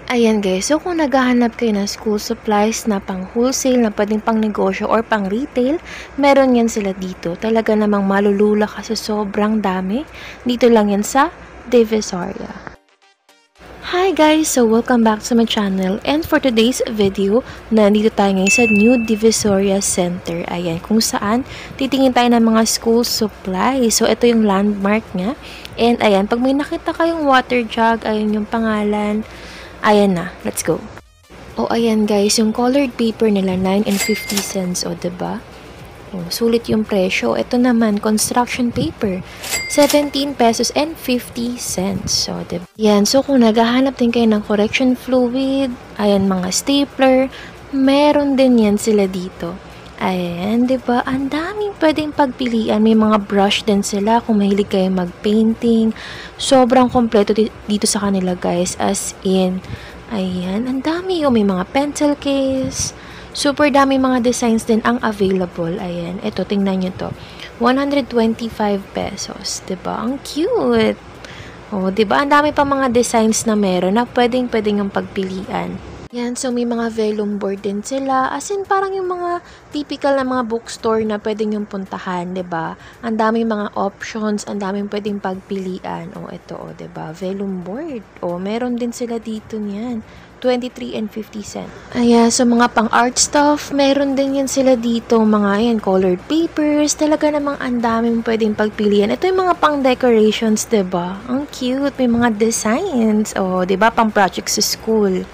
Ayan guys, so kung naghahanap kayo ng school supplies na pang wholesale, na pwedeng pang negosyo or pang retail, meron yan sila dito. Talaga namang malulula kasi sobrang dami. Dito lang yan sa Divisoria. Hi guys! So welcome back to my channel, and for today's video, nandito tayo ngayon sa New Divisoria Center. Ayan, kung saan titingin tayo ng mga school supplies. So ito yung landmark niya. And ayan, pag may nakita kayong water jug, ayan yung pangalan. Ayan na, let's go. O ayan guys, yung colored paper nila 9 and 50 cents, o diba? Oh, sulit yung presyo. Ito naman, construction paper, 17 pesos and 50 cents. So, diba? Yan. So, kung naghahanap din kayo ng correction fluid, ayan, mga stapler, meron din yan sila dito. Ayan, diba? Ang daming pwedeng pagpilian. May mga brush din sila kung mahilig kayo mag-painting. Sobrang kompleto dito sa kanila, guys. As in, ayan, ang dami. May mga pencil case. Super dami mga designs din ang available. Ayan, ito, tingnan nyo to. 125 pesos. Diba? Ang cute. O, diba? Ang dami pa mga designs na meron na pwedeng yung pagpilian. Yan, so may mga vellum board din sila. As in, parang yung mga typical na mga bookstore na pwedeng yung puntahan, diba? Ang daming mga options, ang daming pwedeng pagpilian. O, ito, o, diba? Vellum board. O, meron din sila dito niyan. 23 and 50 cents. Ayan, so mga pang-art stuff, meron din yan sila dito. Mga yan, colored papers. Talaga namang ang daming pwedeng pagpilian. Ito yung mga pang-decorations, diba? Ang cute. May mga designs. O, diba? Pang-project sa school.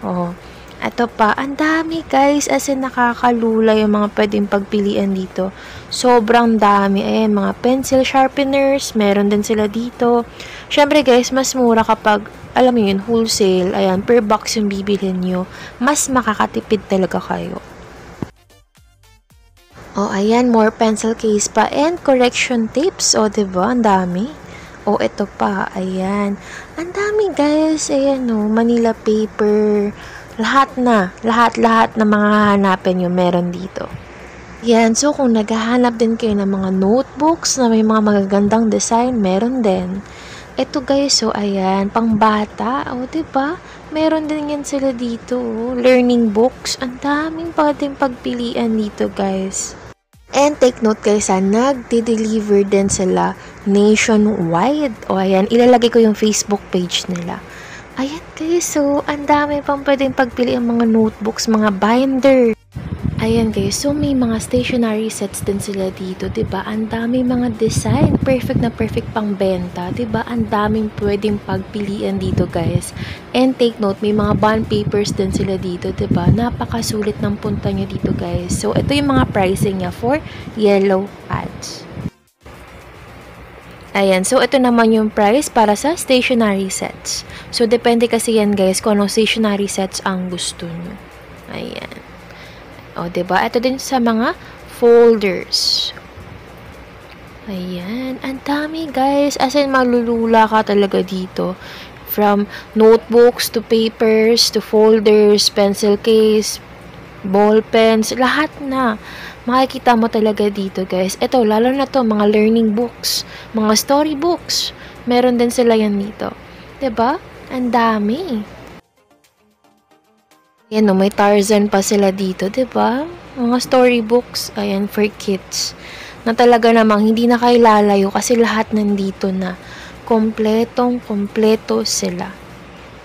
O, ito pa. Ang dami, guys. As in, nakakalula yung mga pwedeng pagpilian dito. Sobrang dami. Ayan, mga pencil sharpeners. Meron din sila dito. Syempre, guys, mas mura kapag alam mo yun, wholesale, ayan, per box yung bibilhin nyo, mas makakatipid talaga kayo. O, ayan, more pencil case pa, and correction tapes, o, diba, ang dami. O, ito pa, ayan, ang dami, guys, ayan, o, Manila paper, lahat na mga hahanapin nyo, meron dito. Yan, so kung naghahanap din kayo ng mga notebooks na may mga magagandang design, meron din. Ito guys, so ayan, pang bata, o diba? Meron din yan sila dito, learning books. Ang daming pwedeng pagpilian dito guys. And take note guys, nagde-deliver din sila nationwide. O ayan, ilalagay ko yung Facebook page nila. Ayan guys, so ang dami pang pwedeng pagpilian mga notebooks, mga binder. Ayan guys, so may mga stationery sets din sila dito, 'di ba? Ang daming mga design, perfect na perfect pang benta, 'di ba? Ang daming pwedeng pagpilian dito, guys. And take note, may mga bond papers din sila dito, 'di ba? Napakasulit ng punta niyo dito, guys. So ito yung mga pricing niya for yellow pads. Ayan, so ito naman yung price para sa stationery sets. So depende kasi yan, guys, kung anong stationery sets ang gusto niyo. Ayan. O, diba? Ito din sa mga folders. Ayan. Ang dami, guys. As in, malulula ka talaga dito. From notebooks to papers to folders, pencil case, ball pens, lahat na. Makikita mo talaga dito, guys. Ito, lalo na to, mga learning books, mga story books. Meron din sila yan dito. Diba? Ang dami. Yan o, may Tarzan pa sila dito, 'di ba? Mga storybooks, ayan, for kids. Na talaga namang hindi na kayo lalayo kasi lahat nandito na. Kompleto sila.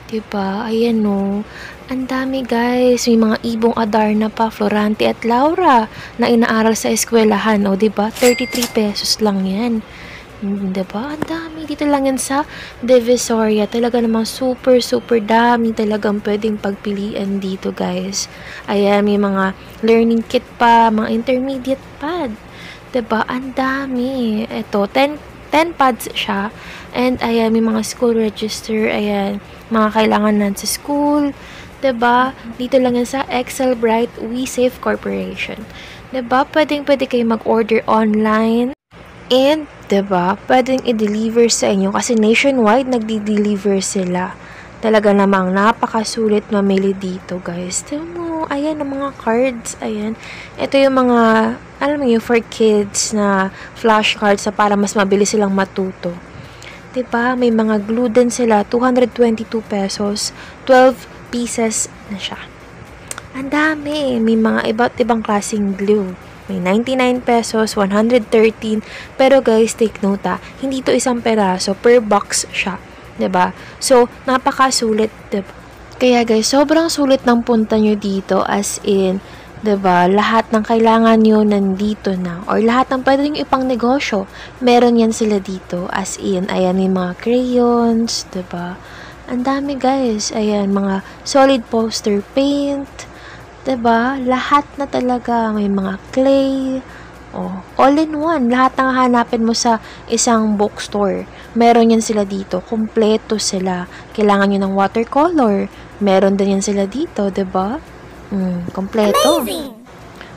'Di ba? Ayan o. Ang dami, guys. May mga ibong Adarna pa, Florante at Laura na inaaral sa eskwelahan, o 'di ba? 33 pesos lang 'yan. Diba? Ang dami. Dito lang yan sa Divisoria. Talaga namang super dami talagang pwedeng pagpilian dito, guys. Ayan, may mga learning kit pa, mga intermediate pad. Diba? Ang dami. Ito, 10 pads siya. And ayan, may mga school register. Ayan, mga kailangan nan sa school. Diba? Dito lang yan sa Excel Bright We Save Corporation. Diba? Pwede kayo mag-order online. And, diba, pwedeng i-deliver sa inyo kasi nationwide nagdi-deliver sila. Talaga namang napakasulit mamili dito, guys. Tignan mo, ayan ang mga cards, ayan. Ito yung mga, alam mo yun, for kids na flashcards na para mas mabilis silang matuto. 'Diba? May mga glue din sila, 222 pesos, 12 pieces na siya. Ang dami, may mga iba't ibang klaseng glue. May 99 pesos, 113. Pero guys, take note hindi to isang peraso, per box siya. 'Di ba? So, napakasulit, 'di ba? Kaya guys, sobrang sulit ng punta nyo dito as in, 'di ba? Lahat ng kailangan nyo nandito na or lahat ng pwede nyo ipang negosyo, meron yan sila dito as in. Ayan, may mga crayons, 'di ba? Ang dami guys. Ayan, mga solid poster paint, 'di ba? Lahat na talaga, may mga clay. Oh, all in one. Lahat ng hahanapin mo sa isang bookstore. Meron yan sila dito. Kompleto sila. Kailangan nyo ng watercolor. Meron din yan sila dito, 'di ba? Kompleto. Amazing!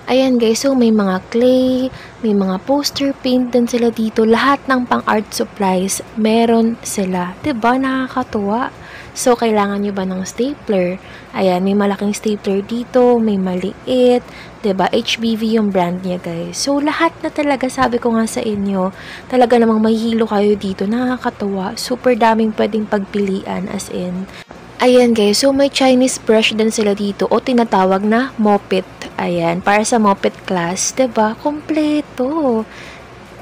Ayan guys, so may mga clay, may mga poster paint din sila dito. Lahat ng pang-art supplies, meron sila. 'Di ba? Nakakatuwa. So, kailangan nyo ba ng stapler? Ayan, may malaking stapler dito, may maliit, 'di ba? HBV yung brand niya, guys. So, lahat na talaga, sabi ko nga sa inyo, talaga namang mahihilo kayo dito. Nakakatuwa. Super daming pwedeng pagpilian as in. Ayan guys, so may Chinese brush din sila dito o tinatawag na mopit. Ayan, para sa mopit class, 'di ba? Kompleto.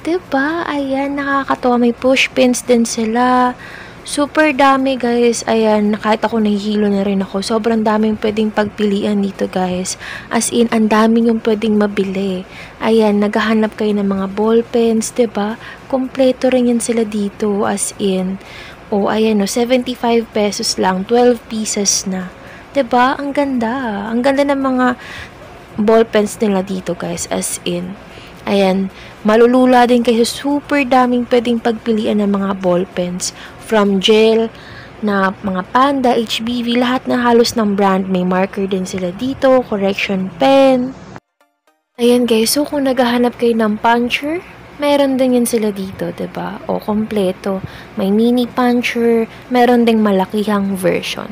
'Di ba? Ayan, nakakatuwa, may push pins din sila. Super dami guys. Ayan, kahit ako nahihilo na rin ako. Sobrang daming pwedeng pagpilian dito guys. As in, ang daming yung pwedeng mabili. Ayan, naghahanap kayo ng mga ball pens, 'di ba? Kompleto rin yan sila dito as in. Oh, ayan 75 pesos lang, 12 pieces na. 'Di ba? Ang ganda. Ang ganda ng mga ball pens nila dito, guys, as in. Ayan, malulula din kayo. Super daming pwedeng pagpilian ng mga ball pens. From gel, na mga Panda, HBV, lahat na halos ng brand. May marker din sila dito, correction pen. Ayan guys, so kung naghahanap kayo ng puncher, meron din yan sila dito, 'di ba? O kompleto. May mini puncher, meron ding malakihang version.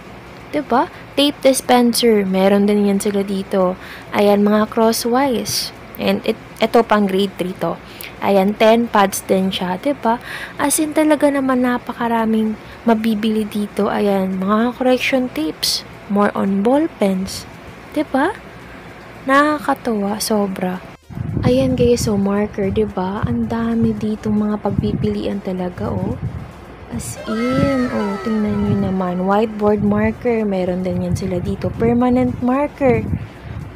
'Di ba? Tape dispenser, meron din yan sila dito. Ayan, mga crosswise. And ito pang grade 3 to. Ayan, 10 pads din siya, 'di ba? As in talaga naman napakaraming mabibili dito. Ayan, mga correction tapes, more on ball pens, 'di ba? Nakakatuwa sobra. Ayan guys, so marker, 'di ba? Ang dami ditong mga pagpipilian talaga, oh. As in, oh, tingnan niyo naman, whiteboard marker, meron din yan sila dito. Permanent marker,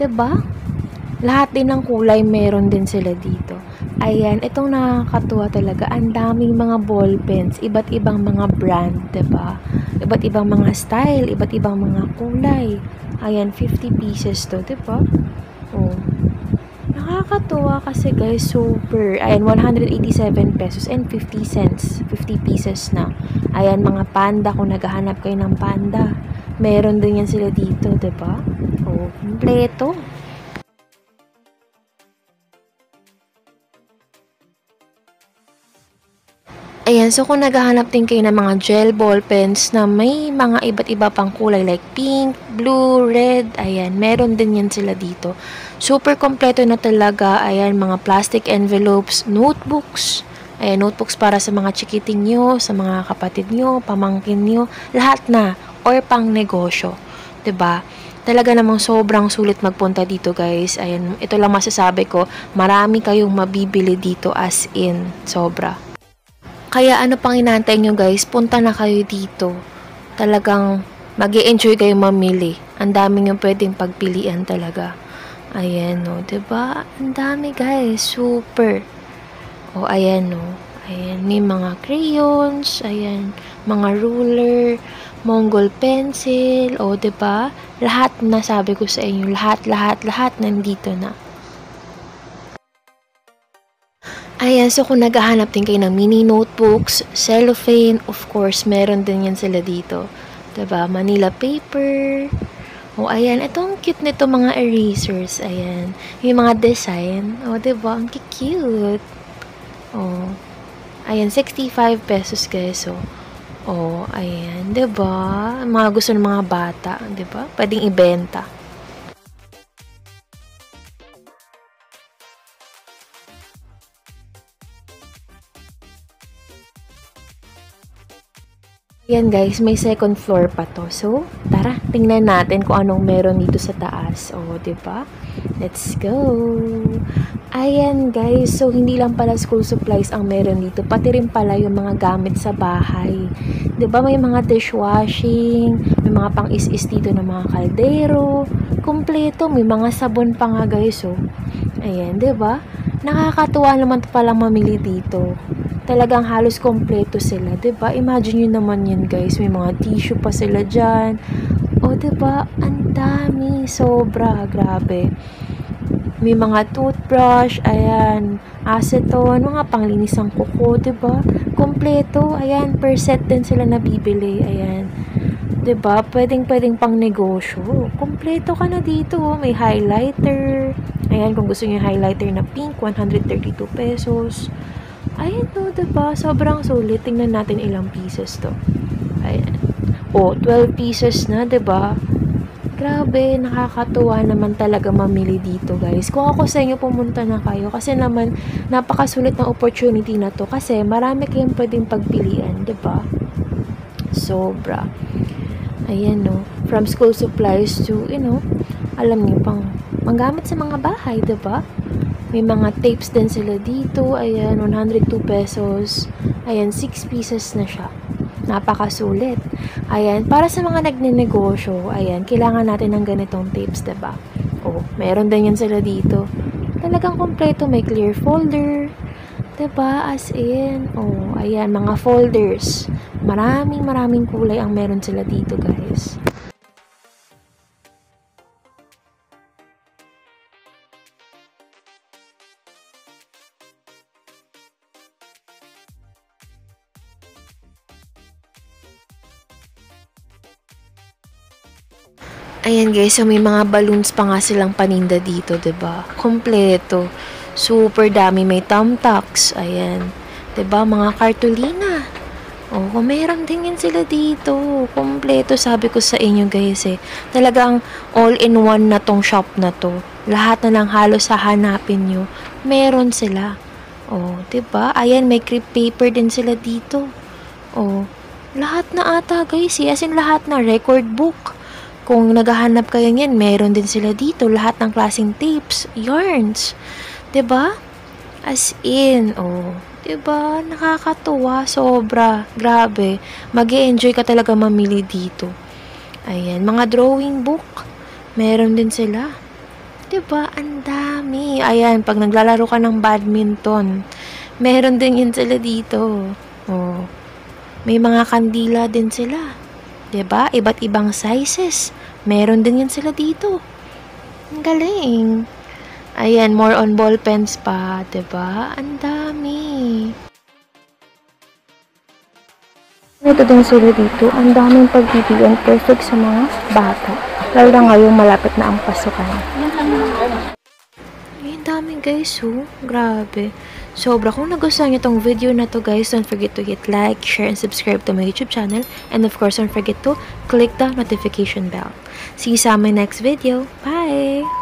'di ba? Lahat din ng kulay meron din sila dito. Ayan, itong nakakatuwa talaga. Ang daming mga ball pens, iba't ibang mga brand, 'di ba? Iba't ibang mga style, iba't ibang mga kulay. Ayan, 50 pieces to, 'di ba? Oh. Nakakatuwa kasi guys, super. Ayan, 187 pesos and 50 cents. 50 pieces na. Ayan, mga panda, kung naghahanap kayo ng panda. Meron din yan sila dito, 'di ba? Oh, kompleto. Ayan, so kung naghahanap din kayo ng mga gel ball pens na may mga iba't iba pang kulay like pink, blue, red, ayan, meron din yan sila dito. Super kompleto na talaga. Ayan, mga plastic envelopes, notebooks. Ayan, notebooks para sa mga chikiting nyo, sa mga kapatid nyo, pamangkin nyo, lahat na, or pang negosyo. 'Di ba? Talaga namang sobrang sulit magpunta dito guys. Ayan, ito lang masasabi ko, marami kayong mabibili dito as in, sobra. Kaya ano pang inaantay nyo guys, punta na kayo dito. Talagang mag-e-enjoy kayo mamili. Ang dami nyo pwedeng pagpilian talaga. Ayan o, 'di ba? Ang dami guys, super. O ayan o. Ayan, may mga crayons, ayan, mga ruler, Mongol pencil, o 'di ba? Lahat na sabi ko sa inyo, lahat nandito na. Ayan, so kung naghahanap din kayo ng mini notebooks, cellophane, of course, meron din yan sila dito. 'Di ba? Manila paper. Oh, ayan. Ito ang cute nito, mga erasers. Ayan. Yung mga design. Oh, 'di ba? Ang cute. Oh. Ayan, 65 pesos guys. So, oh, ayan. 'Di ba? Mga gusto ng mga bata, 'di ba? Pwedeng ibenta. Yan guys, may second floor pa to. So, tara, tingnan natin kung anong meron dito sa taas. O, diba? Let's go! Ayan guys, so hindi lang pala school supplies ang meron dito. Pati rin pala yung mga gamit sa bahay. Diba? May mga dishwashing, may mga pang-is-is dito na mga kaldero. Kompleto, may mga sabon pa nga guys. So, ayan, diba? Nakakatuwa naman palang mamili dito. Talagang halos kompleto sila, 'di ba? Imagine niyo naman 'yan, guys. May mga tissue pa sila diyan. Oh, 'di ba? Ang dami, sobra, grabe. May mga toothbrush, ayan, acetone, mga panglinis ng kuko, 'di ba? Kompleto, ayan, per set din sila nabibili, ayan. 'Di ba? Pwedeng pang negosyo. Kompleto ka na dito, may highlighter. Ayan, kung gusto niyo highlighter na pink, 132 pesos. Ayan to, diba? Sobrang sulit. Tingnan natin ilang pieces to. Ayan. O, 12 pieces na, diba? Grabe, nakakatuwa naman talaga mamili dito, guys. Kung ako sa inyo, pumunta na kayo. Kasi naman, napakasulit na opportunity na to. Kasi marami kayong pwedeng pagpilian, diba? Sobra. Ayan, no. From school supplies to, alam niyo, panggamit sa mga bahay, diba? May mga tapes din sila dito. Ayan, 102 pesos. Ayan, 6 pieces na siya. Napakasulit. Ayan, para sa mga nagnenegosyo, ayan, kailangan natin ng ganitong tapes, diba? Oh, meron din yan sila dito. Talagang kompleto. May clear folder. Diba? As in, oh, ayan, mga folders. Maraming kulay ang meron sila dito, guys. Ayan guys, so may mga balloons pa nga silang paninda dito, 'di ba? Kompleto. Super dami, may thumbtacks. Ayan. 'Di ba? Mga cartolina. Oh, meron din yan sila dito. Kompleto, sabi ko sa inyo guys eh. Talagang all-in-one na tong shop na to. Lahat na lang halos hahanapin nyo. Meron sila. Oh, 'di ba? Ayan, may crepe paper din sila dito. Oh, lahat na ata guys eh. As in lahat na record book. Kung naghahanap kayo niyan, meron din sila dito. Lahat ng klaseng tapes, yarns. 'Di ba? As in, oh. 'Di ba? Nakakatuwa. Sobra. Grabe. Mag-e-enjoy ka talaga mamili dito. Ayan. Mga drawing book. Meron din sila. 'Di ba? Ang dami. Ayan. Pag naglalaro ka ng badminton, meron din yan sila dito. Oh. May mga kandila din sila. 'Di ba? Iba't ibang sizes. Meron din yan sila dito. Ang galing. Ayan, more on ball pens pa, 'di ba? Ang dami. Ito din sila dito. Ang daming pagbibigan. Perfect sa mga bata. Lalo na ngayon, malapit na ang pasukan. Ay, ang dami guys, oh. Grabe. Sobra. Kung nagustuhan niyo tong video na to guys, don't forget to hit like, share, and subscribe to my YouTube channel. And of course, don't forget to click the notification bell. See you sa my next video. Bye!